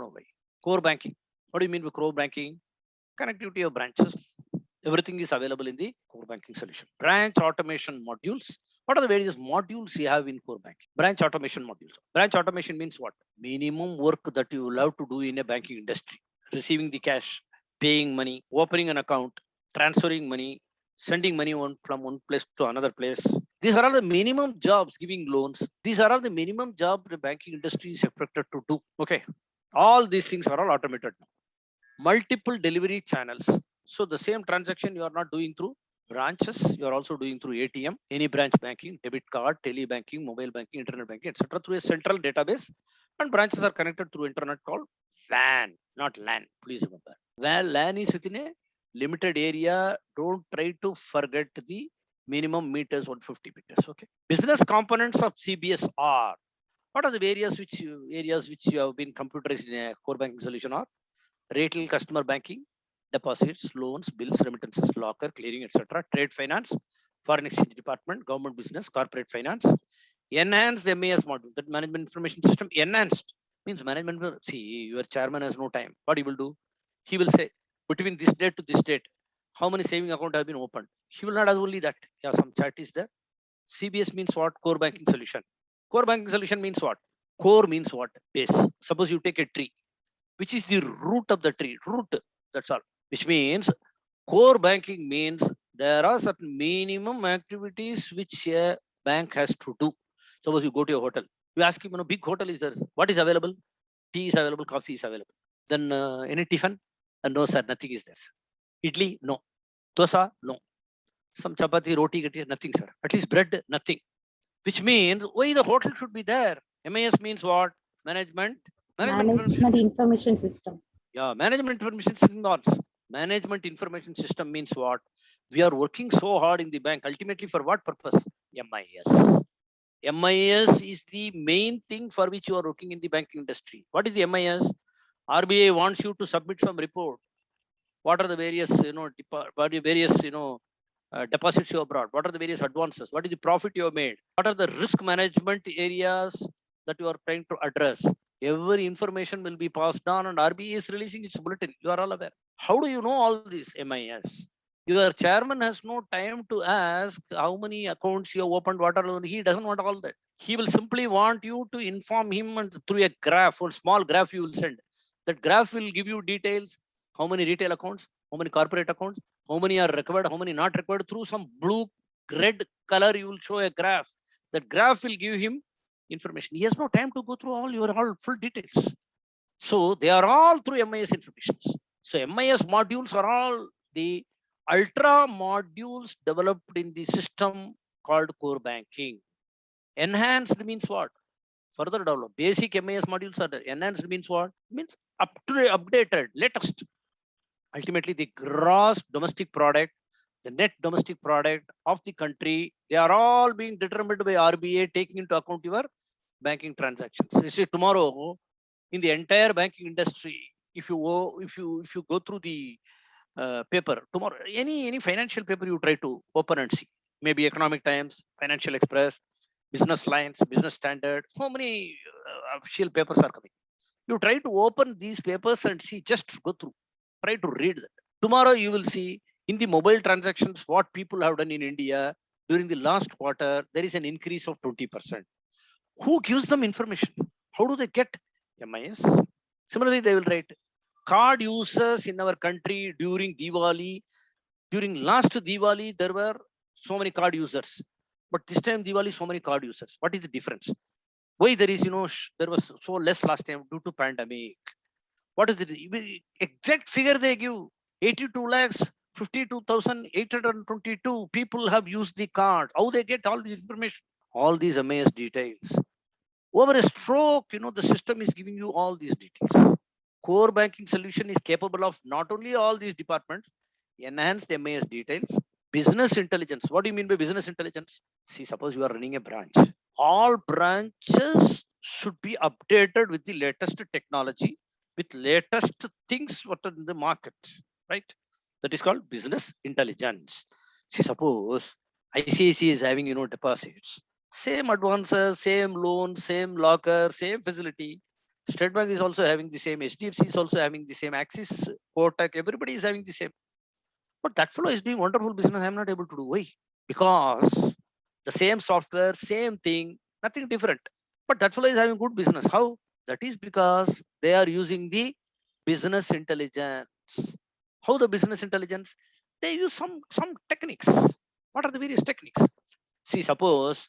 why. Core banking. What do you mean by core banking? Connectivity of branches. Everything is available in the core banking solution. Branch automation modules. What are the various modules you have in core banking? Branch automation modules. Branch automation means what? Minimum work that you will have to do in a banking industry. Receiving the cash, paying money, opening an account, transferring money, sending money from one place to another place. These are all the minimum jobs, giving loans. These are all the minimum job the banking industry is expected to do. Okay. All these things are all automated now. Multiple delivery channels. So the same transaction you are not doing through branches, you are also doing through ATM, any branch banking, debit card, tele banking, mobile banking, internet banking, etc. through a central database, and branches are connected through internet called WAN, not LAN. Please remember. LAN is within a limited area. Don't try to forget the minimum meters, 150 meters. Okay. Business components of CBS are. What are the areas which you have been computerized in a core banking solution are? Retail customer banking, deposits, loans, bills, remittances, locker, clearing, etc. Trade finance, foreign exchange department, government business, corporate finance. Enhanced MAS module, that management information system. Enhanced means management. See, your chairman has no time. What he will do? He will say, between this date to this date, how many saving account have been opened? He will not ask only that. Yeah, some chat is there. CBS means what? Core banking solution. Core banking solution means what? Core means what? Base. Suppose you take a tree. Which is the root of the tree? Root. That's all. Which means core banking means there are certain minimum activities which a bank has to do. Suppose you go to a hotel. You ask him, big hotel is there. What is available? Tea is available. Coffee is available. Then any tiffin? No, sir. Nothing is there. Sir. Idli? No. Dosa? No. Some chapati, roti, nothing, sir. At least bread? Nothing. Which means why the hotel should be there? MIS means what? Management information system. Yeah, management information system. Management information system means what? We are working so hard in the bank. Ultimately, for what purpose? MIS. MIS is the main thing for which you are working in the banking industry. What is the MIS? RBI wants you to submit some report. What are the various, deposits you have brought? What are the various advances? What is the profit you have made? What are the risk management areas that you are trying to address? Every information will be passed on, and RBI is releasing its bulletin. You are all aware. How do you know all this? MIS. Your chairman has no time to ask how many accounts you have opened, what are. He doesn't want all that. He will simply want you to inform him, and through a graph or small graph you will send. That graph will give you details. How many retail accounts, how many corporate accounts, how many are recovered, how many not recovered. Through some blue, red color, you will show a graph. That graph will give him information. He has no time to go through all your full details. So they are all through MIS information. So MIS modules are all the ultra modules developed in the system called core banking. Enhanced means what? Further developed. Basic MIS modules are there. Enhanced means what? Means up to updated, latest. Ultimately, the gross domestic product, the net domestic product of the country, they are all being determined by RBI, taking into account your banking transactions. You see, tomorrow in the entire banking industry, if you go through the paper tomorrow, any financial paper you try to open and see, maybe Economic Times, Financial Express, Business Lines, Business Standard, so many official papers are coming. You try to open these papers and see, just go through, try to read that. Tomorrow you will see in the mobile transactions what people have done in India during the last quarter. There is an increase of 20%. Who gives them information? How do they get MIS? Similarly, they will write card users in our country during Diwali. During last Diwali, there were so many card users, but this time Diwali, so many card users. What is the difference? Why there is, there was so less last time due to pandemic? What is the exact figure they give? 82 lakhs, 52,822 people have used the card. How they get all the information? All these MIS details. Over a stroke, the system is giving you all these details. Core banking solution is capable of not only all these departments, enhanced MIS details, business intelligence. What do you mean by business intelligence? See, suppose you are running a branch. All branches should be updated with the latest technology, with latest things what are in the market, right? That is called business intelligence. See, suppose ICICI is having, deposits, same advances, same loan, same locker, same facility. State Bank is also having the same. HDFC is also having the same. Axis, Kotak, everybody is having the same. But that fellow is doing wonderful business. I'm not able to do. Why? Because the same software, same thing, nothing different. But that fellow is having good business. How? That is because they are using the business intelligence. How the business intelligence? They use some techniques. What are the various techniques? See, suppose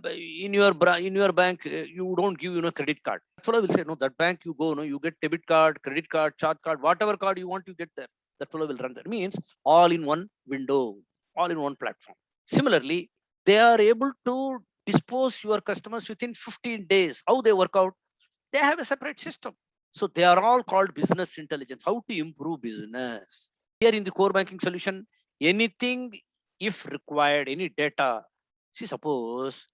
in your bank you don't give credit card. That fellow will say, no, that bank you go, no, you get debit card, credit card, charge card, whatever card you want, you get there. That fellow will run that. Means all in one window, all in one platform. Similarly, they are able to dispose your customers within 15 days. How they work out? They have a separate system. So they are all called business intelligence. How to improve business. Here in the core banking solution, anything if required, any data. See, suppose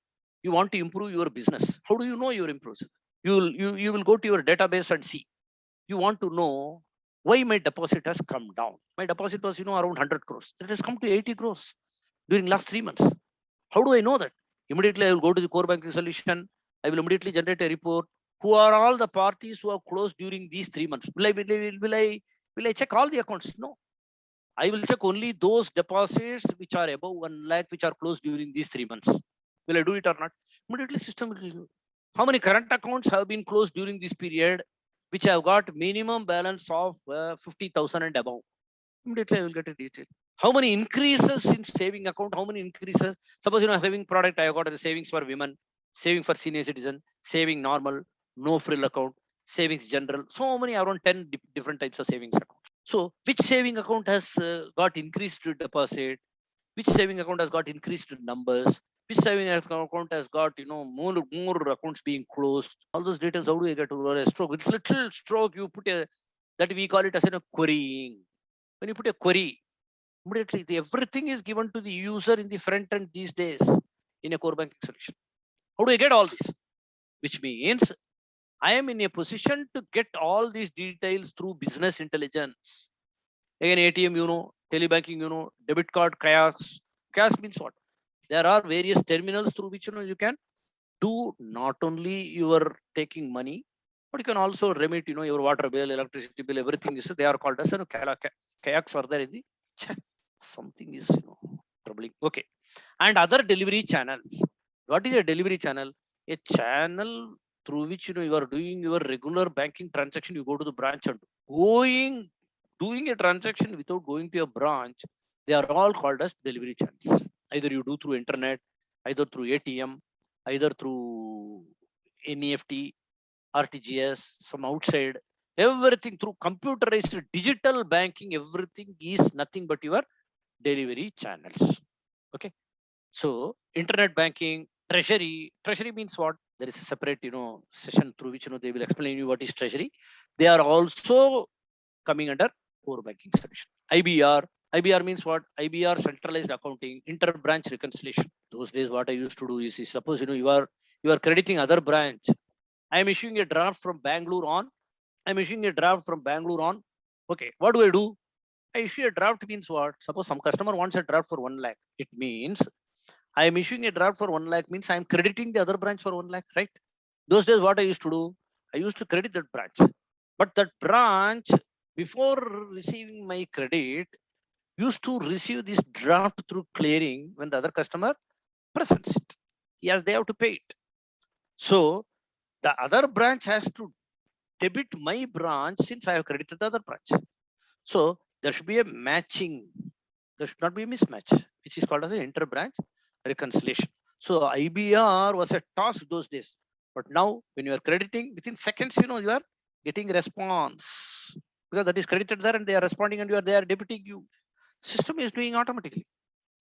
you want to improve your business. How do you know your improves? You will go to your database and see. You want to know why my deposit has come down. My deposit was around 100 crores. It has come to 80 crores during last 3 months. How do I know that? Immediately I will go to the core banking solution. I will immediately generate a report. Who are all the parties who have closed during these 3 months? Will I check all the accounts? No. I will check only those deposits which are above 1 lakh, which are closed during these 3 months. Will I do it or not? Immediately system will tell you. How many current accounts have been closed during this period, which have got minimum balance of 50,000 and above? Immediately I will get a detail. How many increases in saving account? How many increases? Suppose saving product, I have got a savings for women, saving for senior citizen, saving normal, no frill account, savings general. So many, around 10 different types of savings account. So which saving account has got increased deposit? Which saving account has got increased numbers? Which saving account has got more accounts being closed? All those details. How do you get to a stroke? It's little stroke. You put a that we call it as a querying. When you put a query, immediately everything is given to the user in the front end these days in a core banking solution. How do I get all this? Which means I am in a position to get all these details through business intelligence. Again, ATM, telebanking, debit card, kiosk. Kiosk means what? There are various terminals through which you can do not only your taking money, but you can also remit, your water bill, electricity bill, everything is they are called as kiosks are there in the something is troubling. Okay. And other delivery channels. What is a delivery channel? A channel through which you are doing your regular banking transaction. You go to the branch and doing a transaction without going to a branch. They are all called as delivery channels. Either you do through internet, either through ATM, either through NEFT, RTGS, some outside, everything through computerized digital banking, everything is nothing but your delivery channels. Okay. So internet banking, treasury means what? There is a separate, session through which, they will explain you what is treasury. They are also coming under core banking solution. IBR means what? IBR, centralized accounting, inter-branch reconciliation. Those days, what I used to do is suppose, you are crediting other branch. I am issuing a draft from Bangalore on. Okay. What do? I issue a draft means what? Suppose some customer wants a draft for 1 lakh. It means I am issuing a draft for 1 lakh means I am crediting the other branch for 1 lakh, right? Those days, what I used to do? I used to credit that branch. But that branch, before receiving my credit, used to receive this draft through clearing when the other customer presents it. Yes, they have to pay it. So the other branch has to debit my branch since I have credited the other branch. So there should be a matching. There should not be a mismatch, which is called as an inter-branch reconciliation. So IBR was a task those days. But now when you are crediting, within seconds, you are getting response. Because that is credited there and they are responding and they are debiting you. System is doing automatically.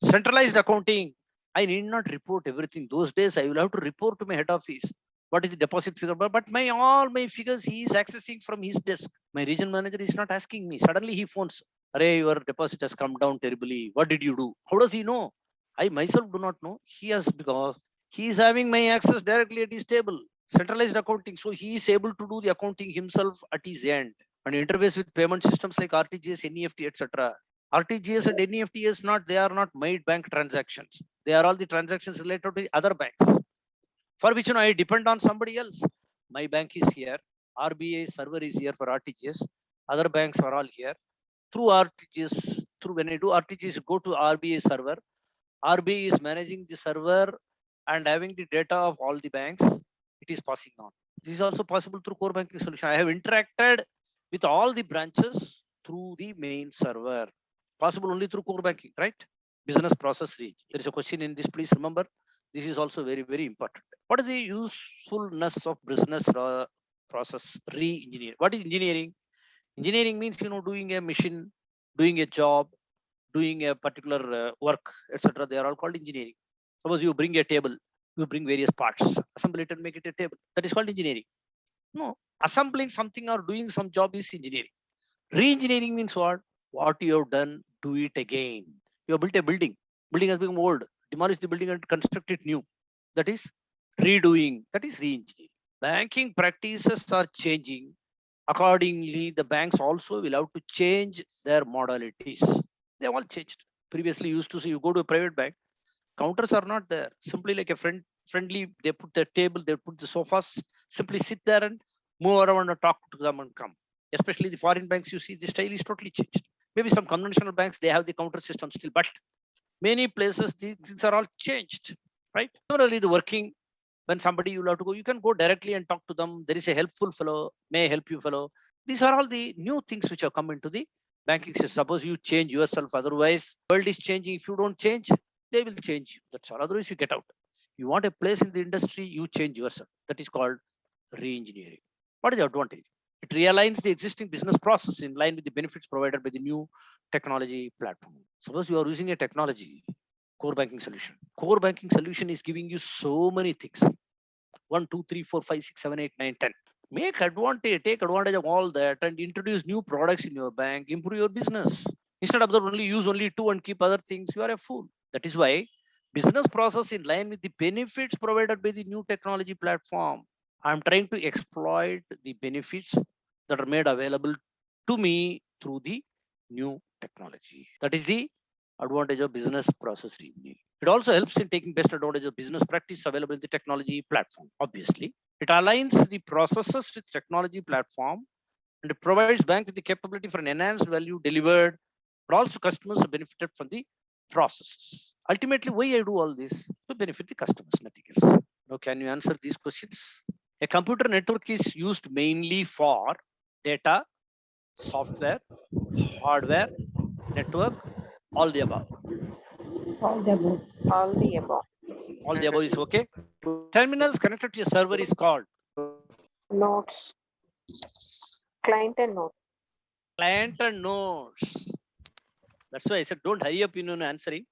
Centralized accounting. I need not report everything. Those days, I will have to report to my head office. What is the deposit figure? But all my figures he is accessing from his desk. My region manager is not asking me. Suddenly he phones, "Arey, your deposit has come down terribly. What did you do?" How does he know? I myself do not know. He has, because he is having my access directly at his table. Centralized accounting. So he is able to do the accounting himself at his end and interface with payment systems like RTGS, NEFT, etc. RTGS and NEFT they are not made bank transactions. They are all the transactions related to other banks, for which I depend on somebody else. My bank is here. RBI server is here for RTGS. Other banks are all here. Through RTGS, when I do RTGS, go to RBI server. RBI is managing the server and having the data of all the banks. It is passing on. This is also possible through core banking solution. I have interacted with all the branches through the main server. Possible only through core banking, right? Business process range. There is a question in this, please remember. This is also very, very important. What is the usefulness of business process re-engineering? What is engineering? Engineering means, doing a machine, doing a job, doing a particular work, etc. They are all called engineering. Suppose you bring a table, you bring various parts, assemble it and make it a table. That is called engineering. No, assembling something or doing some job is engineering. Re-engineering means what? What you have done, do it again. You have built a building. Building has become old. Demolish the building and construct it new. That is redoing. That is re-engineering. Banking practices are changing. Accordingly, the banks also will have to change their modalities. They have all changed. Previously, you used to see you go to a private bank, counters are not there. Simply like a friendly, they put the table, they put the sofas, simply sit there and move around and talk to them and come. Especially the foreign banks, you see the style is totally changed. Maybe some conventional banks, they have the counter system still, but many places, these things are all changed, right? Similarly, the working, when somebody you have to go, you can go directly and talk to them. There is a helpful fellow, may help you fellow. These are all the new things which have come into the banking system. Suppose you change yourself, otherwise world is changing. If you don't change, they will change you. That's all. Otherwise, you get out. You want a place in the industry, you change yourself. That is called re-engineering. What is the advantage? It realigns the existing business process in line with the benefits provided by the new technology platform. Suppose you are using a technology, core banking solution. Core banking solution is giving you so many things. 1, 2, 3, 4, 5, 6, 7, 8, 9, 10. Take advantage of all that and introduce new products in your bank, improve your business. Instead of only use only 2 and keep other things, you are a fool. That is why business process in line with the benefits provided by the new technology platform. I'm trying to exploit the benefits that are made available to me through the new technology. That is the advantage of business process reengineering. It also helps in taking best advantage of business practice available in the technology platform. Obviously, it aligns the processes with technology platform and it provides bank with the capability for an enhanced value delivered, but also customers are benefited from the processes. Ultimately, why I do all this? To benefit the customers, nothing else. Now, can you answer these questions? A computer network is used mainly for data, software, hardware, network, all the above. All the above. All the above. All the above is okay. Terminals connected to a server is called Nodes. Client and node. client and nodes. That's why I said don't hurry up in answering.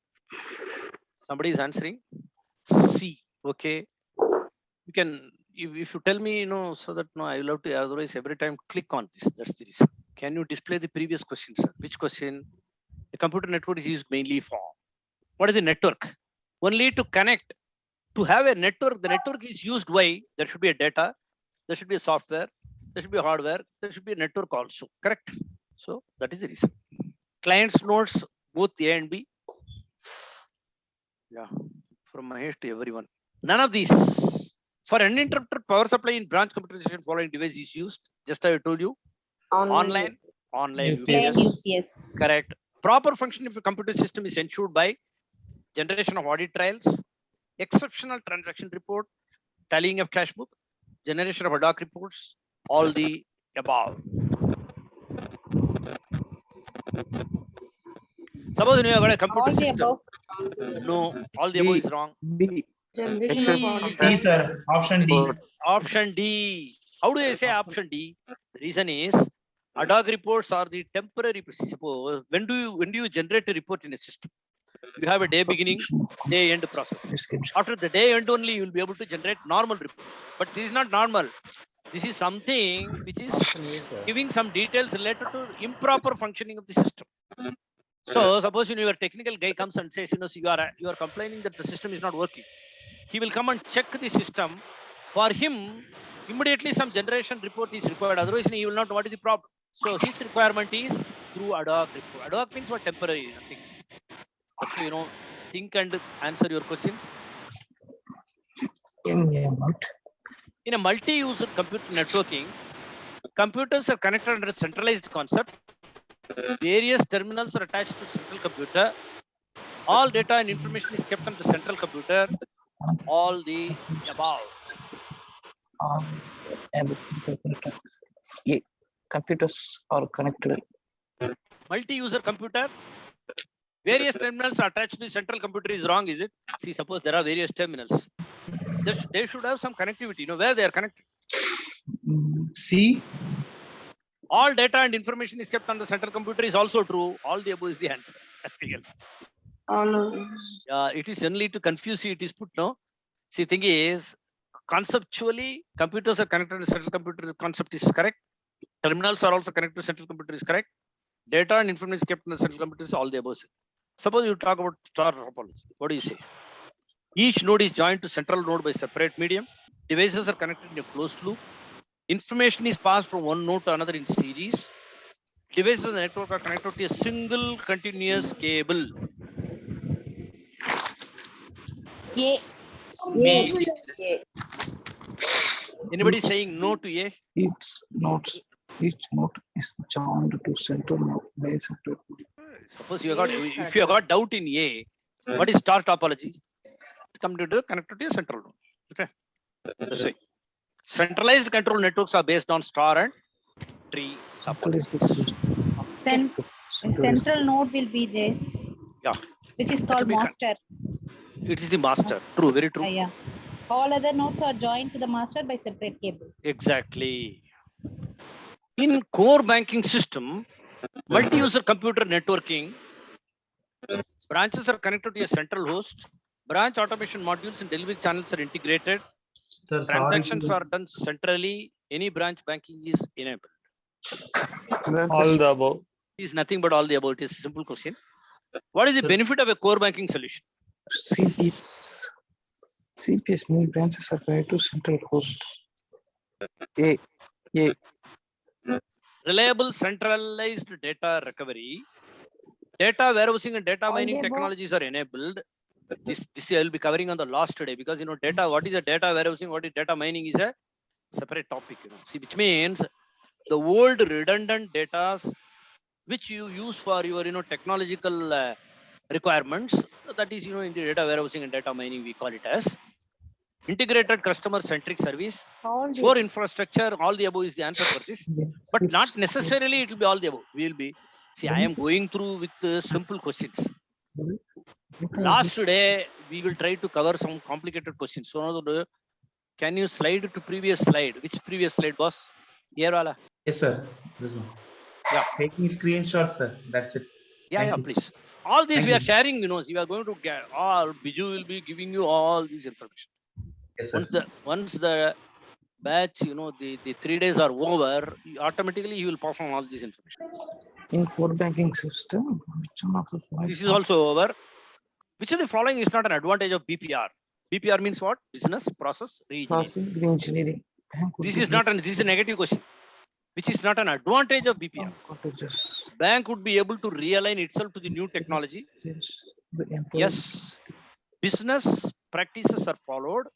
Somebody is answering. C. Okay. You can, if you tell me, so that I will have to, otherwise every time click on this. That's the reason. Can you display the previous question, sir? Which question? The computer network is used mainly for. What is the network? Only to connect. To have a network, the network is used why? There should be a data, there should be a software, there should be a hardware, there should be a network also. Correct? So that is the reason. Clients nodes, both A and B. Yeah, from Mahesh to everyone. None of these. For uninterrupted power supply in branch computer station, following device is used. Just I told you. Online Plain UPS. UPS. Correct. Proper function of a computer system is ensured by generation of audit trials, exceptional transaction report, tallying of cash book, generation of ad hoc reports, all the above. Suppose you have got a computer All the system. above. No, all the above is wrong. B. Generation of audit. D, sir. Option D. Option D. How do I say option D? The reason is ad hoc reports are the temporary. Suppose when do you generate a report in a system? You have a day beginning, day end process. After the day end only, you will be able to generate normal reports. But this is not normal. This is something which is giving some details related to improper functioning of the system. So suppose your technical guy comes and says, you are complaining that the system is not working. He will come and check the system. For him, immediately some generation report is required. Otherwise, he will not know what is the problem. So his requirement is through ad hoc report. Ad hoc means what? Temporary, nothing. That's why, think and answer your questions. In a multi-user computer networking, Computers are connected under a centralized concept. Various terminals are attached to central computer. All data and information is kept on the central computer. All the above. Yeah. Computers are connected. Multi-user computer. Various terminals are attached to the central computer is wrong, is it? See, suppose there are various terminals. They should have some connectivity. You know where they are connected. C. All data and information is kept on the central computer is also true. All the above is the answer. Nothing else. It is generally to confuse you. It is put no. See, thing is, conceptually, computers are connected to central computer. Concept is correct. Terminals are also connected to central computer is correct. Data and information kept in the central computer is all the above. Suppose you talk about star topology. What do you say? Each node is joined to central node by separate medium. Devices are connected in a closed loop. Information is passed from one node to another in series. Devices in the network are connected to a single continuous cable. A. B. Anybody saying no to A? Each node is joined to central node by a separate medium. Suppose you got, if you have got doubt in A, what is star topology? Come to connected to a central node. Okay. This way. Centralized control networks are based on star and tree topologies. Central node will be there. Yeah. Which is called master. It is the master. True, very true. Yeah. All other nodes are joined to the master by separate cable. Exactly. In core banking system, multi-user computer networking, branches are connected to a central host. Branch automation modules and delivery channels are integrated. Sir, Transactions are done centrally. Any branch banking is enabled. All the above. It is nothing but all the above. It is a simple question. What is the benefit of a core banking solution? CPS many branches are connected to central host. Reliable centralized data recovery. Data warehousing and data mining technologies are enabled. This I will be covering on the last day because data. What is a data warehousing? What is data mining is a separate topic. See, which means the old redundant data which you use for your technological requirements. That is in the data warehousing and data mining we call it as integrated customer centric service. For infrastructure, all the above is the answer for this. But not necessarily it will be all the above. We will be. See, I am going through with simple questions. Last day, we will try to cover some complicated questions. So, can you slide to previous slide? Which previous slide, boss? Here, wala. Yes, sir. This one. Yeah. Taking screenshots, sir. That's it. Yeah, please. All these we are sharing, we are going to get all. Biju will be giving you all this information. Yes, sir. Once the batch, the 3 days are over, automatically you will pass on all this information. In core banking system, which one of the following? This is also over. Which of the following is not an advantage of BPR? BPR means what? Business process reengineering. This is not this is a negative question. Which is not an advantage of BPR. Bank would be able to realign itself to the new technology. Yes. Business practices are followed.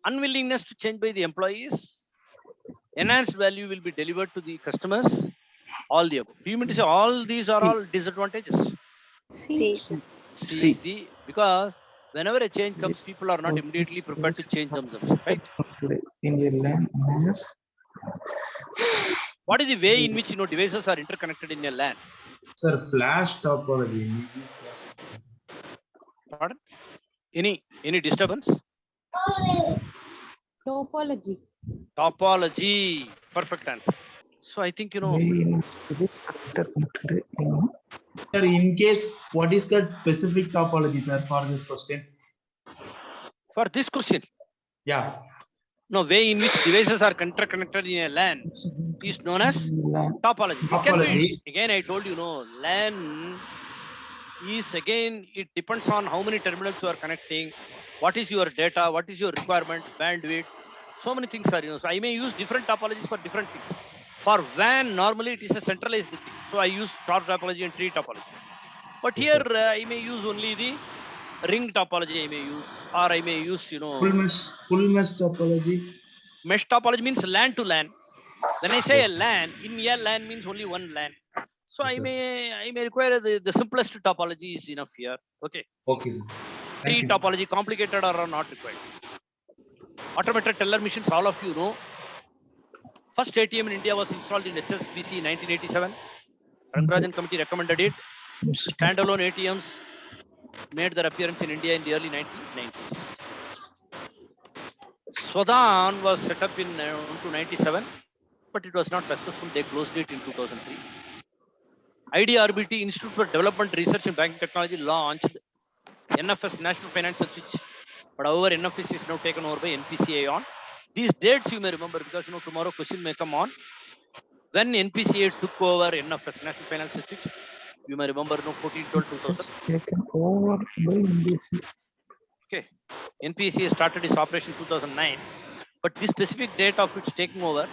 Unwillingness to change by the employees. Enhanced value will be delivered to the customers. All the above. Do you mean to say all these are all disadvantages? C. C is the, because whenever a change comes, people are not immediately prepared to change themselves, right? In a LAN minus. What is the way in which devices are interconnected in a LAN? Sir, flash topology. Pardon? Any disturbance? Topology. Topology. Perfect answer. So I think Sir, in case, what is that specific topology, sir, for this question? For this question, Yeah. no, way in which devices are interconnected in a LAN is known as topology. It can be, again, I told you, LAN is again, it depends on how many terminals you are connecting, what is your data, what is your requirement, bandwidth, so many things are, so I may use different topologies for different things. For WAN, normally it is a centralized thing. So I use star topology and tree topology. But here I may use only the ring topology I may use, or I may use, Full mesh topology. mesh topology means LAN to LAN. When I say a LAN, in a LAN means only one LAN. So Yes, I sir. may require the simplest topology is enough here. Okay. Okay, sir. Tree Thank you. topology, complicated or not required. Automated teller machines, all of you know. First ATM in India was installed in HSBC in 1987. Rangarajan committee recommended it. Standalone ATMs made their appearance in India in the early 1990s. Swadan was set up in 1997, but it was not successful. They closed it in 2003. IDRBT, Institute for Development Research and Banking Technology, launched NFS, National Financial Switch. But however, NFS is now taken over by NPCA on. These dates you may remember because tomorrow question may come on. When NPCA took over NFS, National Financial Switch, you may remember 14/12/2000. It's taken over by NBC. Okay. NPCA started its operation 2009, but this specific date of its taking over,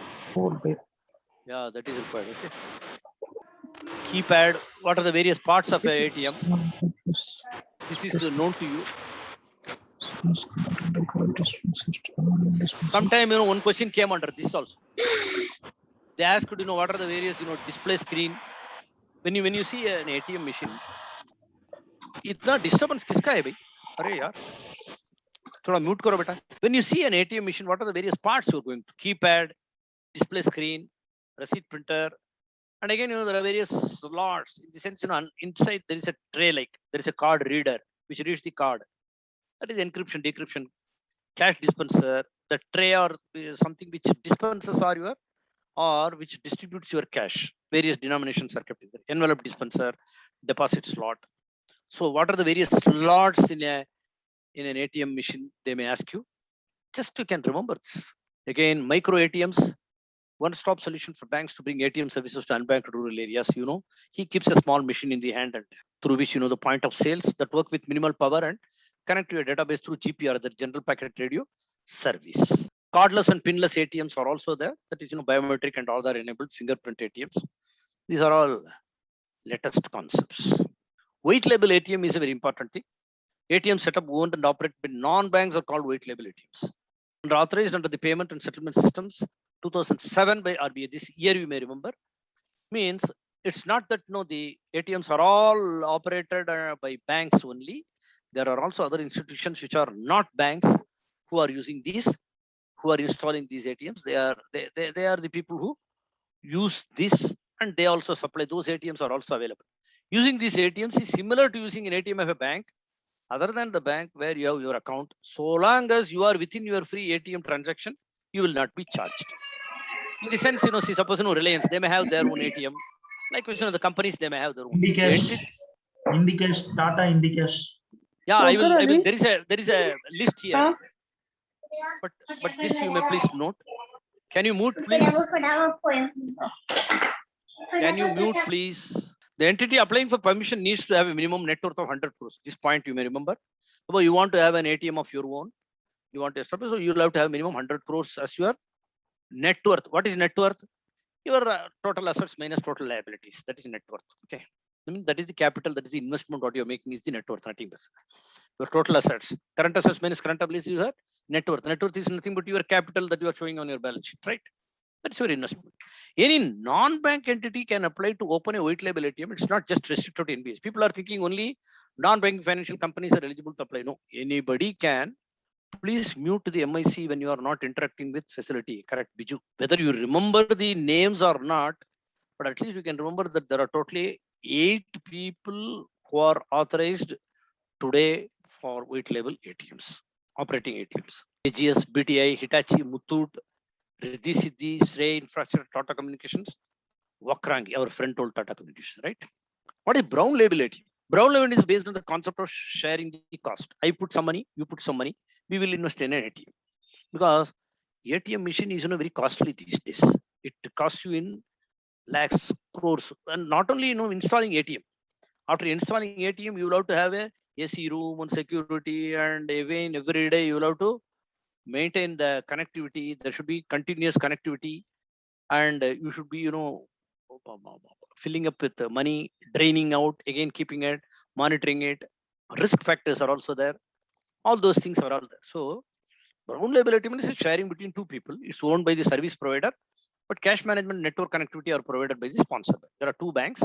yeah, that is required. Okay. Keypad, what are the various parts of a ATM? This is known to you. Sometime one question came under this also. They asked what are the various display screen. When you see an ATM machine, इतना disturbance किसका है भाई? अरे यार, थोड़ा mute करो बेटा. When you see an ATM machine, what are the various parts you're going to? Keypad, display screen, receipt printer, and again there are various slots. In the sense inside there is a tray, like there is a card reader which reads the card. That is encryption, decryption. Cash dispenser, the tray or something which dispenses or which distributes your cash. Various denominations are kept in there. Envelope dispenser, deposit slot. So what are the various slots in an ATM machine? They may ask you. Just you can remember this. Again, micro ATMs, one-stop solution for banks to bring ATM services to unbanked rural areas. He keeps a small machine in the hand and through which the point of sales that work with minimal power and connect to your database through GPR, the general packet radio service. Cardless and pinless ATMs are also there. That is biometric and all that enabled fingerprint ATMs. These are all latest concepts. White label ATM is a very important thing. ATM setup owned and operated by non-banks are called white label ATMs. And authorized under the payment and settlement systems 2007 by RBI. This year you may remember. Means it's not that the ATMs are all operated by banks only. There are also other institutions which are not banks who are using these, who are installing these ATMs. They are the people who use this, and they also supply. Those ATMs are also available. Using these ATMs is similar to using an ATM of a bank, other than the bank where you have your account. So long as you are within your free ATM transaction, you will not be charged. In the sense, see, suppose Reliance, they may have their own ATM. Like the companies, they may have their own. Indicash, Tata Indicash. Yeah, I will. There is a list here. But this you may please note. Can you mute, please? Can you mute, please? The entity applying for permission needs to have a minimum net worth of 100 crores. This point you may remember. Suppose you want to have an ATM of your own. You want to establish, so you will have to have minimum 100 crores as your net worth. What is net worth? Your total assets minus total liabilities. That is net worth. Okay. I mean, that is the capital, that is the investment, what you're making is the net worth, nothing but your total assets. Current assets minus current liabilities, you have net worth. Net worth is nothing but your capital that you are showing on your balance sheet, right? That's your investment. Any non-bank entity can apply to open a white label ATM. It's not just restricted to NBS. People are thinking only non-banking financial companies are eligible to apply. No, anybody can. Please mute the MIC when you are not interacting with facility. Correct, Biju. Whether you remember the names or not, but at least you can remember that there are totally 8 people who are authorized today for white label ATMs, operating ATMs. AGS, BTI, Hitachi, Muthoot, Riddhi Siddhi, Shrey Infrastructure, Tata Communications, Wakrangi, our friend told Tata Communications, right? What is brown label ATM? Brown label is based on the concept of sharing the cost. I put some money, you put some money, we will invest in an ATM. Because ATM machine is very costly these days. It costs you in lakhs, crores, and not only installing ATM. After installing ATM, you will have to have a AC room and security, and again every day you will have to maintain the connectivity. There should be continuous connectivity, and you should be filling up with money, draining out, again keeping it, monitoring it. Risk factors are also there. All those things are all there. So brown label ATM is sharing between 2 people. It's owned by the service provider, But cash management network connectivity are provided by the sponsor bank. There are two banks.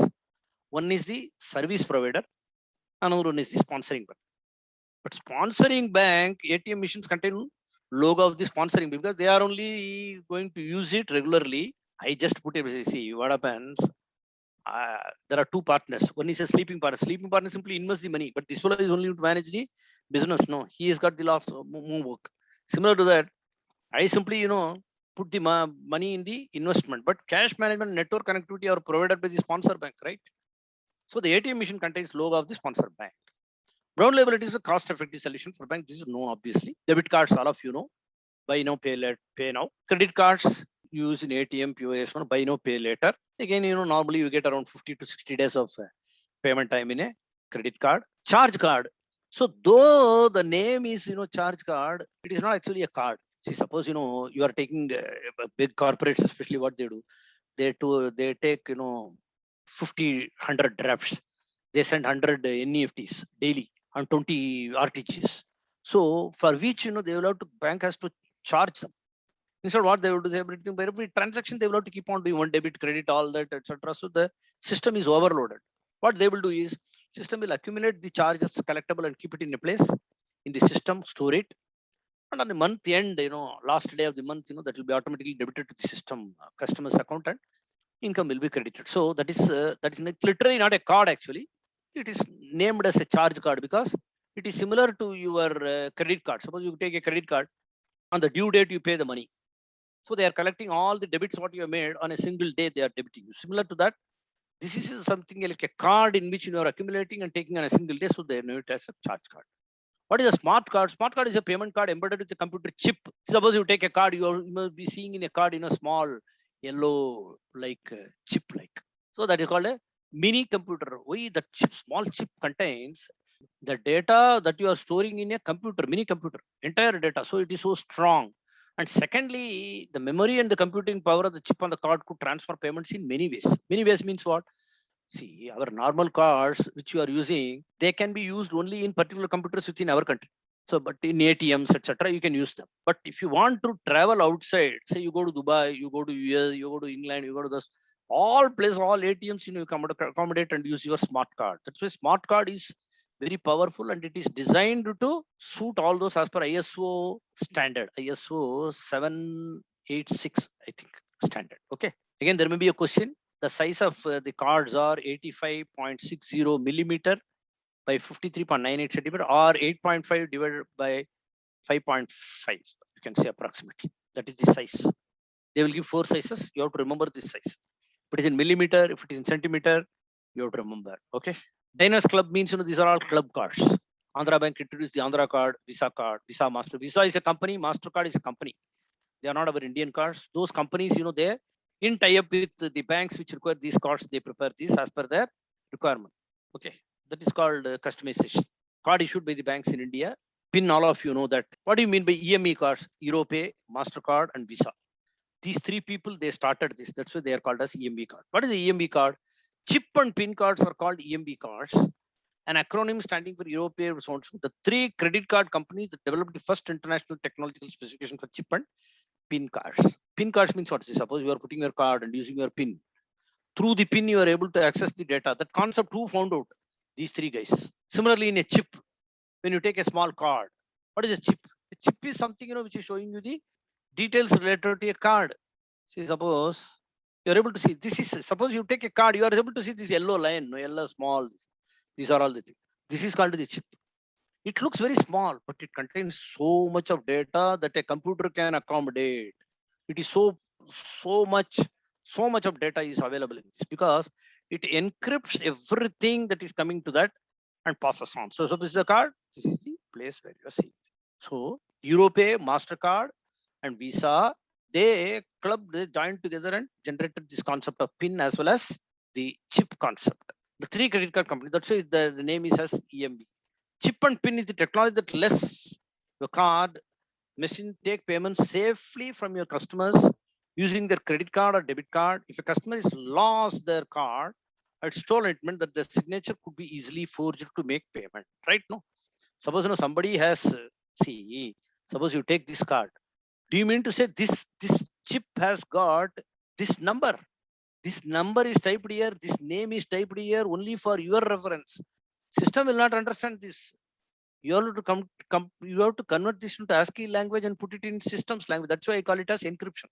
One is the service provider, another one is the sponsoring bank. But sponsoring bank ATM machines contain logo of the sponsoring because they are only going to use it regularly. I just put it. See what happens. There are two partners. One is a sleeping partner. Sleeping partner simply invest the money, but this fellow is only to manage the business. No, he has got the loss move work. Similar to that, I simply put the money in the investment, but cash management network connectivity are provided by the sponsor bank, right? So the ATM machine contains logo of the sponsor bank. Brown label, it is a cost-effective solution for bank. This is known, obviously. Debit cards, all of you know. Buy now, pay later, pay now. Credit cards used in ATM, POS, buy now, pay later. Again, normally you get around 50 to 60 days of payment time in a credit card. Charge card. So though the name is, charge card, it is not actually a card. See, suppose, you are taking big corporates, especially what they do. They take, 50, 100 drafts. They send 100 NEFTs daily and 20 RTGs. So for which, they will have to, bank has to charge them. Instead, what they will do is everything, by every transaction, they will have to keep on doing one debit, credit, all that, etc. So the system is overloaded. What they will do is, system will accumulate the charges collectible and keep it in a place in the system, store it. And on the month end, last day of the month, that will be automatically debited to the system, customer's account, and income will be credited. So that is literally not a card actually. It is named as a charge card because it is similar to your credit card. Suppose you take a credit card, on the due date you pay the money. So they are collecting all the debits what you have made on a single day, they are debiting you. Similar to that, this is something like a card in which you are accumulating and taking on a single day. So they know it as a charge card. What is a smart card? Smart card is a payment card embedded with a computer chip. Suppose you take a card, you must be seeing in a card in a small yellow chip like. So that is called a mini computer. Why the chip, small chip contains the data that you are storing in a computer, mini computer, entire data. So it is so strong. And secondly, the memory and the computing power of the chip on the card could transfer payments in many ways. Many ways means what? See, our normal cards which you are using, they can be used only in particular computers within our country. So, but in ATMs, etc., you can use them. But if you want to travel outside, say you go to Dubai, you go to US, you go to England, you go to this, all places, all ATMs, you can accommodate and use your smart card. That's why smart card is very powerful and it is designed to suit all those as per ISO standard, ISO 786, I think, standard. Okay. Again, there may be a question. The size of the cards are 85.60 millimeter by 53.98 centimeter or 8.5 divided by 5.5. You can say approximately. That is the size. They will give 4 sizes. You have to remember this size. If it is in millimeter, if it is in centimeter, you have to remember. Okay. Diners Club means these are all club cards. Andhra Bank introduced the Andhra card, Visa Master. Visa is a company, MasterCard is a company. They are not our Indian cards. Those companies, they in tie up with the banks which require these cards, they prepare these as per their requirement. Okay, that is called customization. Card issued by the banks in India. PIN, all of you know that. What do you mean by EME cards? Europay, MasterCard, and Visa. These 3 people, they started this. That's why they are called as EMB card. What is the EMB card? Chip and PIN cards are called EMB cards. An acronym standing for Europay. The 3 credit card companies that developed the first international technological specification for chip and PIN cards. PIN cards means what? Suppose you are putting your card and using your PIN. Through the PIN, you are able to access the data. That concept, who found out? These 3 guys. Similarly, in a chip, when you take a small card, what is a chip? A chip is something which is showing you the details related to a card. See, suppose you are able to see this is, suppose you take a card, you are able to see this yellow line, yellow small. These are all the things. This is called the chip. It looks very small, but it contains so much of data that a computer can accommodate. It is so much of data is available in this because it encrypts everything that is coming to that and passes on. So this is a card. This is the place where you are seeing. So Europay, MasterCard, and Visa, they joined together and generated this concept of PIN as well as the chip concept. The 3 credit card companies, that's why the name is as EMB. Chip and PIN is the technology that lets your card machine take payments safely from your customers using their credit card or debit card. If a customer has lost their card or stolen, it meant that the signature could be easily forged to make payment. Right? No. Suppose somebody has suppose you take this card. Do you mean to say this chip has got This number is typed here, this name is typed here only for your reference. System will not understand this. You have to you have to convert this into ASCII language and put it in systems language. That's why I call it as encryption.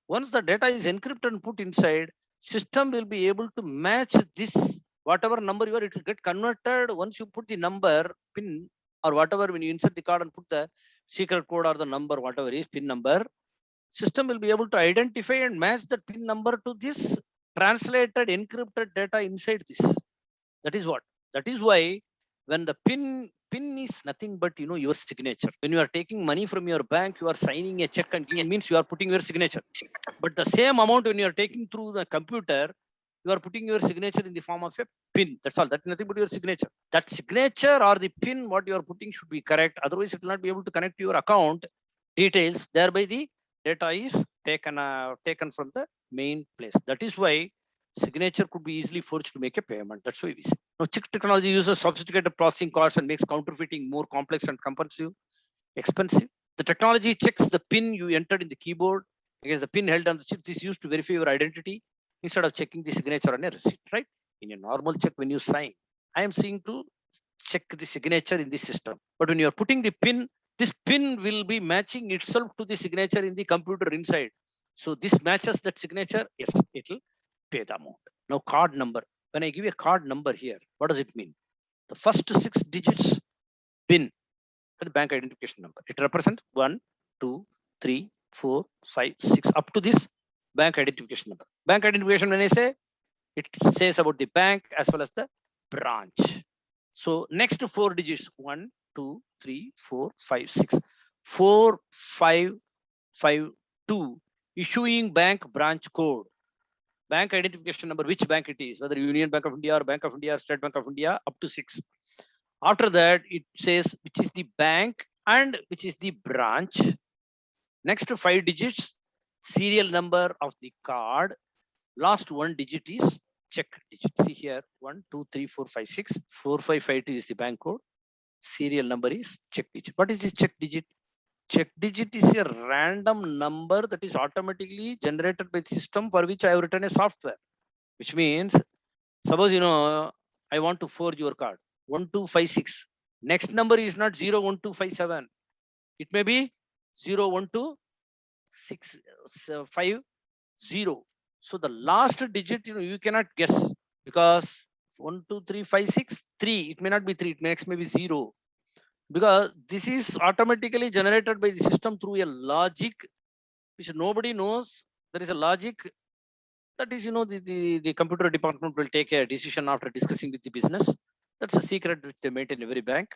Once the data is encrypted and put inside, system will be able to match this, whatever number you are, it will get converted. Once you put the number, pin, or whatever, when you insert the card and put the secret code or the number, whatever is pin number, system will be able to identify and match the pin number to this translated encrypted data inside this. That is what. That is why when the pin is nothing but your signature. When you are taking money from your bank, you are signing a check and it means you are putting your signature. But the same amount when you are taking through the computer, you are putting your signature in the form of a pin. That's all. That's nothing but your signature. That signature or the pin, what you are putting should be correct. Otherwise, it will not be able to connect to your account details. Thereby, the data is taken from the main place. That is why signature could be easily forged to make a payment. That's why we say. Now, check technology uses sophisticated processing costs and makes counterfeiting more complex and expensive. The technology checks the pin you entered in the keyboard against the pin held on the chip. This is used to verify your identity instead of checking the signature on a receipt, right? In a normal check, when you sign, I am seeing to check the signature in the system. But when you are putting the pin, this pin will be matching itself to the signature in the computer inside. So this matches that signature. Yes, it will pay the amount. Now, card number. When I give a card number here, what does it mean? The first 6 digits PIN, the bank identification number. It represents 1, 2, 3, 4, 5, 6, up to this bank identification number. Bank identification, when I say, it says about the bank as well as the branch. So next 4 digits, 1, 2, 3, 4, 5, 6, 4, 5, 5, 2, issuing bank branch code. Bank identification number, which bank it is, whether Union Bank of India or Bank of India or State Bank of India, up to 6. After that, it says which is the bank and which is the branch. Next 5 digits, serial number of the card. Last 1 digit is check digit. See here, 1, 2, 3, 4, 5, 6. 4, 5, 5, 2 is the bank code. Serial number is check digit. What is this check digit? Check digit is a random number that is automatically generated by the system for which I have written a software. Which means, suppose I want to forge your card. 1256. Next number is not 01257. It may be 012650. So the last digit you cannot guess, because 12356 3. It may not be 3. It may be 0. Because this is automatically generated by the system through a logic which nobody knows. There is a logic that is, the computer department will take a decision after discussing with the business. That's a secret which they maintain in every bank.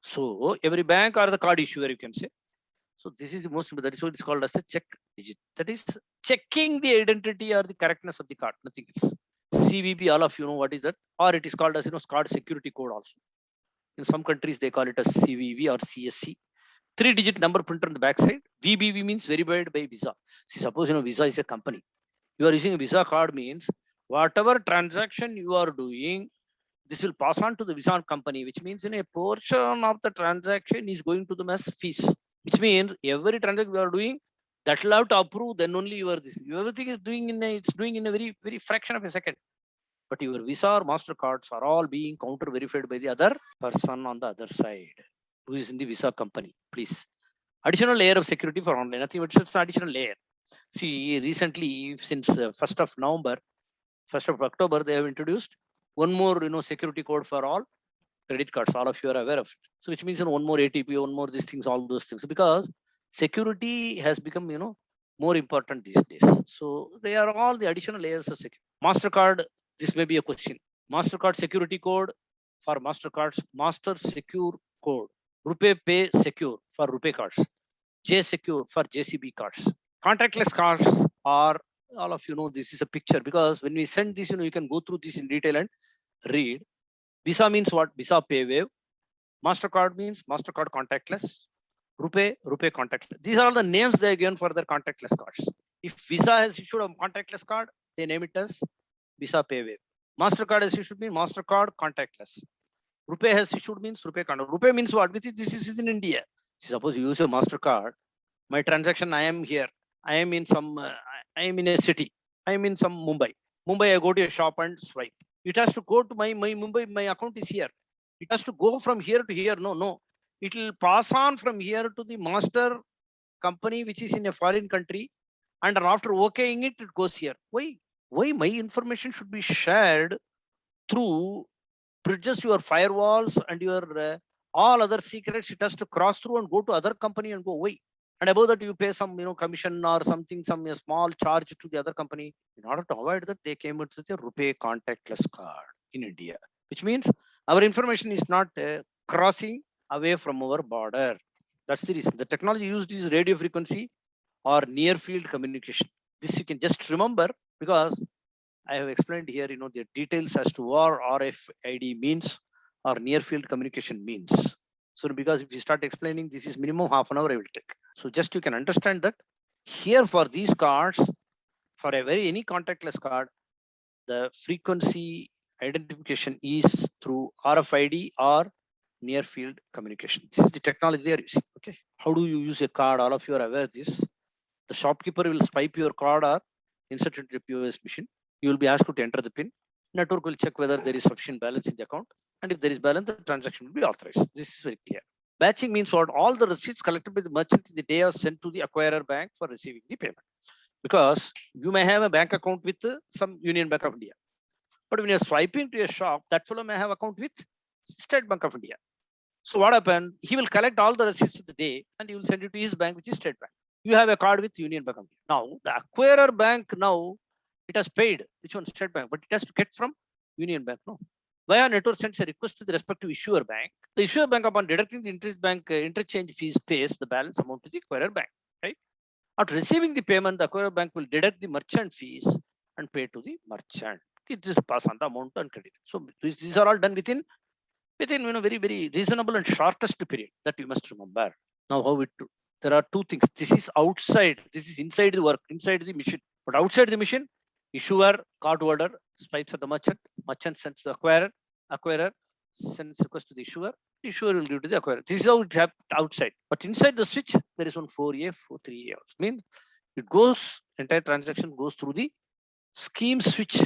So every bank or the card issuer, you can say. So this is the most, that is what it's called as a check digit. That is checking the identity or the correctness of the card, nothing else. CVB, all of you know what is that, or it is called as card security code also. In some countries, they call it as CVV or CSC. 3-digit number printed on the backside. VBV means verified by Visa. See, suppose Visa is a company. You are using a Visa card means whatever transaction you are doing, this will pass on to the Visa company, which means a portion of the transaction is going to them as fees. Which means every transaction you are doing, that will have to approve. Then only you are this. Everything is doing in a very very fraction of a second. But your Visa or MasterCards are all being counter verified by the other person on the other side, who is in the Visa company. Please, additional layer of security for online. Nothing but just additional layer. See, recently, since 1st of November, 1st of October, they have introduced one more, security code for all credit cards. All of you are aware of it. So, which means one more ATP, one more these things, all those things. Because security has become, more important these days. So, they are all the additional layers of security. MasterCard, this may be a question. MasterCard security code for MasterCards, Master Secure Code. RuPay Pay Secure for RuPay cards. J Secure for JCB cards. Contactless cards are, all of you know, this is a picture, because when we send this, you can go through this in detail and read. Visa means what? Visa Pay Wave. MasterCard means MasterCard contactless. RuPay contactless. These are all the names they are given for their contactless cards. If Visa has issued a contactless card, they name it as Visa Pay Wave. MasterCard has issued means MasterCard contactless. RuPay has issued means RuPay contactless. RuPay means what? This is in India. Suppose you use a MasterCard. My transaction, I am here. I am in a city. I'm in some Mumbai. I go to a shop and swipe. It has to go to my Mumbai, my account is here. It has to go from here to here. No. It will pass on from here to the master company, which is in a foreign country. And after okaying it, it goes here. Why my information should be shared through bridges, your firewalls and your all other secrets? It has to cross through and go to other company and go away. And above that, you pay some commission or something, some small charge to the other company. In order to avoid that, they came with the RuPay contactless card in India, which means our information is not crossing away from our border. That's the reason. The technology used is radio frequency or near field communication. This you can just remember because I have explained here, the details as to what RFID means or near field communication means. So because if you start explaining, this is minimum half an hour I will take. So just you can understand that here for these cards, for any contactless card, the frequency identification is through RFID or near field communication. This is the technology they are using. Okay. How do you use a card? All of you are aware of this. The shopkeeper will swipe your card or insert it into the POS machine. You will be asked to enter the PIN. Network will check whether there is sufficient balance in the account. And if there is balance, the transaction will be authorized. This is very clear. Batching means what? All the receipts collected by the merchant in the day are sent to the acquirer bank for receiving the payment. Because you may have a bank account with some Union Bank of India. But when you're swiping to a shop, that fellow may have account with State Bank of India. So what happened? He will collect all the receipts of the day and he will send it to his bank, which is State Bank. You have a card with Union Bank of India. Now, the acquirer bank now, it has paid, which one? State Bank, but it has to get from Union Bank. No. Via network sends a request to the respective issuer bank. The issuer bank, upon deducting the interchange fees, pays the balance amount to the acquirer bank. Right? After receiving the payment, the acquirer bank will deduct the merchant fees and pay to the merchant. It is pass on the amount and credit. So these are all done within very, very reasonable and shortest period that you must remember. Now, how it do? There are two things. This is outside. This is inside the work, inside the machine. But outside the machine, issuer, card holder, swipes at the merchant, merchant sends to the acquirer sends request to the issuer will give to the acquirer. This is how it happens outside. But inside the switch, there is one 4A, 3A. Means it goes, entire transaction goes through the scheme switch.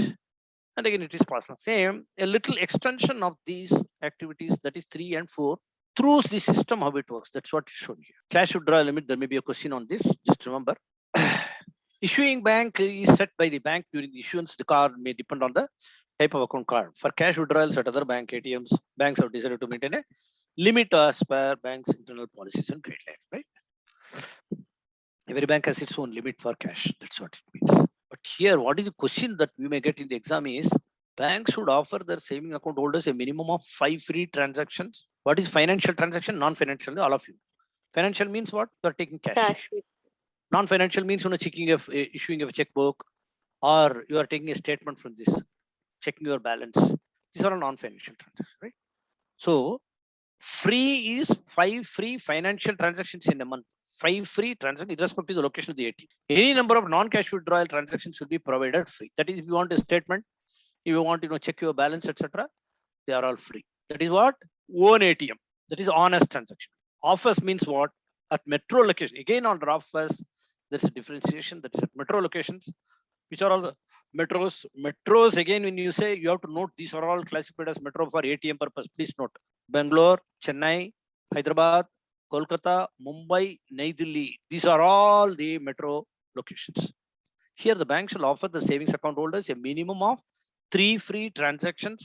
And again, it is passed on. Same, a little extension of these activities, that is 3 and 4, through the system, how it works. That's what it's shown here. Cash withdrawal limit, there may be a question on this. Just remember. Issuing bank is set by the bank during the issuance. The card may depend on the type of account card. For cash withdrawals at other bank ATMs, banks have decided to maintain a limit as per bank's internal policies and guidelines. Right? Every bank has its own limit for cash. That's what it means. But here, what is the question that we may get in the exam is, banks should offer their saving account holders a minimum of 5 free transactions. What is financial transaction? Non-financial, all of you. Financial means what? You are taking cash. Non-financial means issuing of a checkbook, or you are taking a statement from this, checking your balance. These are non-financial transactions, right? So free is 5 free financial transactions in a month. 5 free transactions irrespective of the location of the ATM. Any number of non-cash withdrawal transactions will be provided free. That is, if you want a statement, if you want to check your balance, etc., they are all free. That is what? Own ATM. That is honest transaction. Office means what? At metro location. Again, on office, there's a differentiation that is at metro locations, which are all the metros. Metros, again, when you say, you have to note these are all classified as metro for ATM purpose. Please note. Bangalore, Chennai, Hyderabad, Kolkata, Mumbai, New Delhi. These are all the metro locations. Here, the bank shall offer the savings account holders a minimum of 3 free transactions,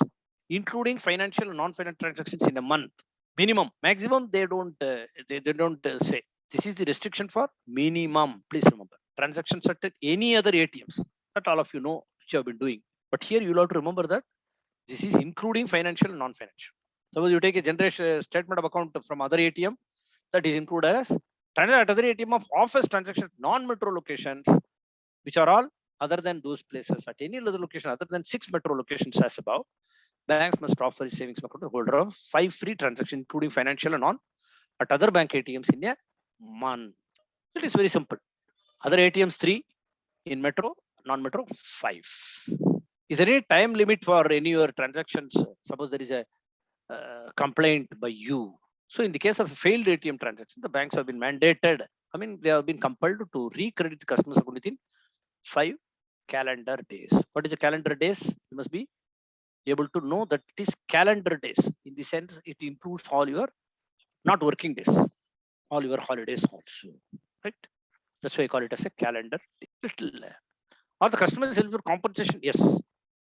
including financial and non-financial transactions in a month. Minimum. Maximum, they don't say. This is the restriction for minimum. Please remember. Transactions at any other ATMs that all of you know which you have been doing. But here, you will have to remember that this is including financial and non-financial. Suppose you take a generation statement of account from other ATM, that is included as at other ATM of office transactions, non-metro locations, which are all other than those places at any other location other than 6 metro locations as above. Banks must offer a savings account holder of 5 free transactions, including financial and non, at other bank ATMs in a month. It is very simple. Other ATMs 3, in metro, non-metro 5. Is there any time limit for any of your transactions? Suppose there is a complaint by you. So in the case of a failed ATM transaction, the banks have been mandated. I mean, they have been compelled to recredit the customer's account within 5 calendar days. What is the calendar days? You must be able to know that it is calendar days. In the sense, it includes all your not working days, all your holidays also, right? That's why I call it as a calendar day. Little, or the customer is eligible for compensation. Yes.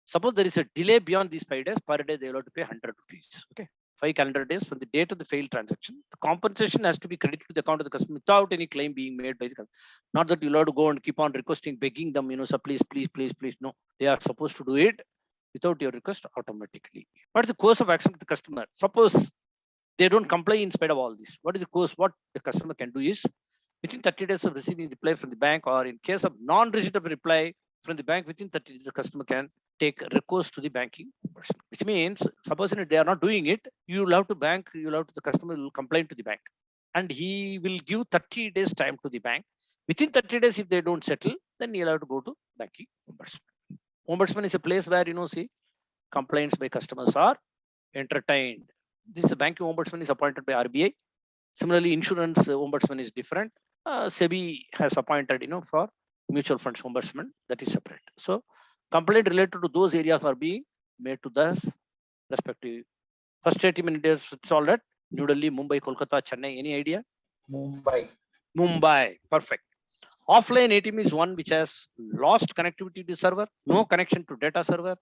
Suppose there is a delay beyond these 5 days, per day they will have to pay 100 rupees. Okay. 5 calendar days from the date of the failed transaction. The compensation has to be credited to the account of the customer without any claim being made by the customer. Not that you'll have to go and keep on requesting, begging them, so please, please, please, please. No, they are supposed to do it without your request automatically. What is the course of action with the customer? Suppose they don't comply in spite of all this. What is the course? What the customer can do is within 30 days of receiving reply from the bank, or in case of non-receipt of reply from the bank within 30 days, the customer can take recourse to the banking person. Which means, suppose they are not doing it, you will have to the customer will complain to the bank, and he will give 30 days time to the bank. Within 30 days, if they don't settle, then you'll have to go to banking ombudsman. Ombudsman is a place where, see, complaints by customers are entertained. This is a banking ombudsman is appointed by RBI. Similarly, insurance ombudsman is different. SEBI has appointed, for mutual funds ombudsman, that is separate. So complaint related to those areas are being made to the respective. First ATM in India, it's all that. New Delhi, Mumbai, Kolkata, Chennai. Any idea? Mumbai. Perfect. Offline ATM is one which has lost connectivity to server, no connection to data server.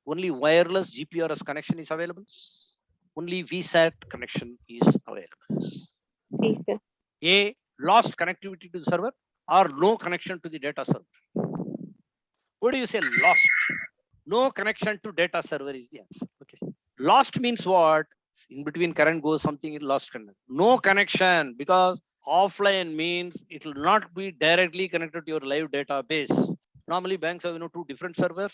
Only wireless GPRS connection is available. Only VSAT connection is available. C, sir. A, lost connectivity to the server, or no connection to the data server. What do you say lost? No connection to data server is the answer. Okay. Lost means what? In between current goes something in lost connection. No connection, because offline means it will not be directly connected to your live database. Normally banks have 2 different servers.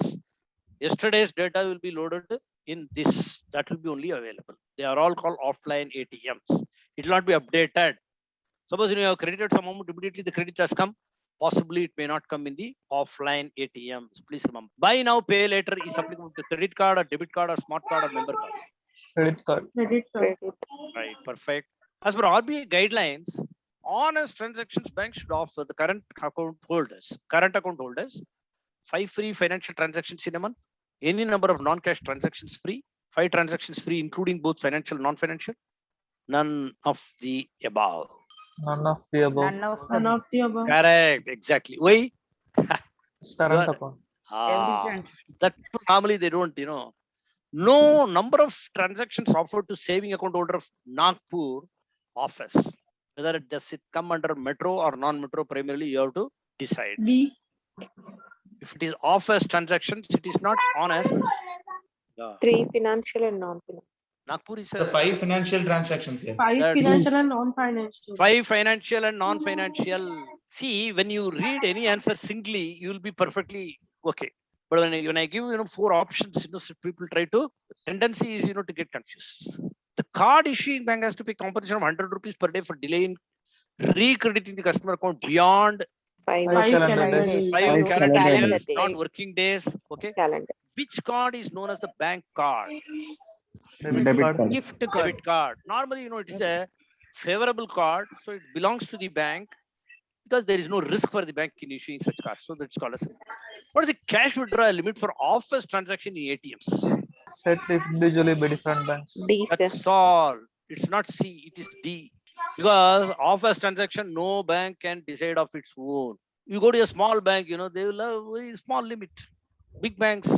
Yesterday's data will be loaded in this. That will be only available. They are all called offline ATMs. It will not be updated. Suppose you have credited some amount, immediately the credit has come. Possibly it may not come in the offline ATMs. Please remember. Buy now, pay later is applicable to credit card or debit card or smart card or member card. Credit card. Credit. Right, perfect. As per RBI guidelines, honest transactions banks should offer the current account holders 5 free financial transactions in a month, any number of non-cash transactions free, 5 transactions free, including both financial and non-financial, none of the above. None of the above. None of the above. Correct, exactly. Why? Current account. That normally they don't, no number of transactions offered to saving account holder of Nagpur office. Whether it does it come under metro or non-metro, primarily you have to decide. B. If it is office transactions, it is not honest. 3 financial and non-financial. Nagpur is The a 5 financial transactions here. 5 That's- financial and non-financial. 5 financial and non-financial. See, when you read any answer singly, you will be perfectly okay. But when I give 4 options, so people try to. Tendency is to get confused. The card issuing bank has to pay compensation of 100 rupees per day for delay in recrediting the customer account beyond 5 calendar days. 5 calendar calendar days, days. not working days. Okay. Calendar. Which card is known as the bank card? Debit card. Gift card. Debit card. Normally, it is a favorable card, so it belongs to the bank because there is no risk for the bank in issuing such cards. So that's called as. What is the cash withdrawal limit for office transaction in ATMs? Set individually by different banks. D, sir. That's all. It's not C, it is D. Because office transaction, no bank can decide of its own. You go to a small bank, they will have a very small limit. Big banks,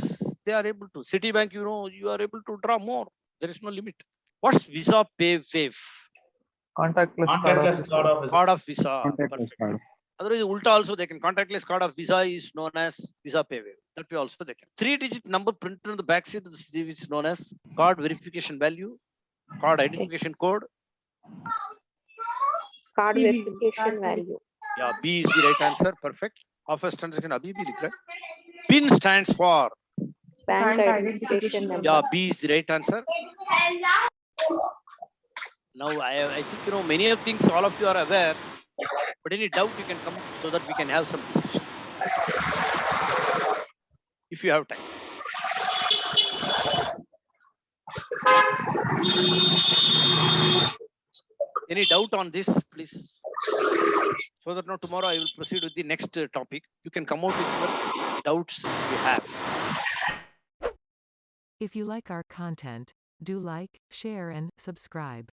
they are able to. Citibank, you are able to draw more. There is no limit. What's Visa Pay Wave? Contactless card Contactless officer. card officer. Card of Visa. Contactless Perfect. card. Otherwise, Ulta also they can. Contactless card of Visa is known as Visa Pay Wave. That way also they can. 3-digit number printed on the back side of the CV is known as card verification value, card identification code. Card CVV. verification value. Yeah, B is the right answer. Perfect. Office transaction abhi bhi likha hai. PIN stands for. Bank Bank identification number. Yeah, B is the right answer. Now I think many of things all of you are aware, but any doubt you can come so that we can have some discussion. If you have time. Any doubt on this, please? So that now tomorrow I will proceed with the next topic. You can come out with your doubts if you have. If you like our content, do like, share and subscribe.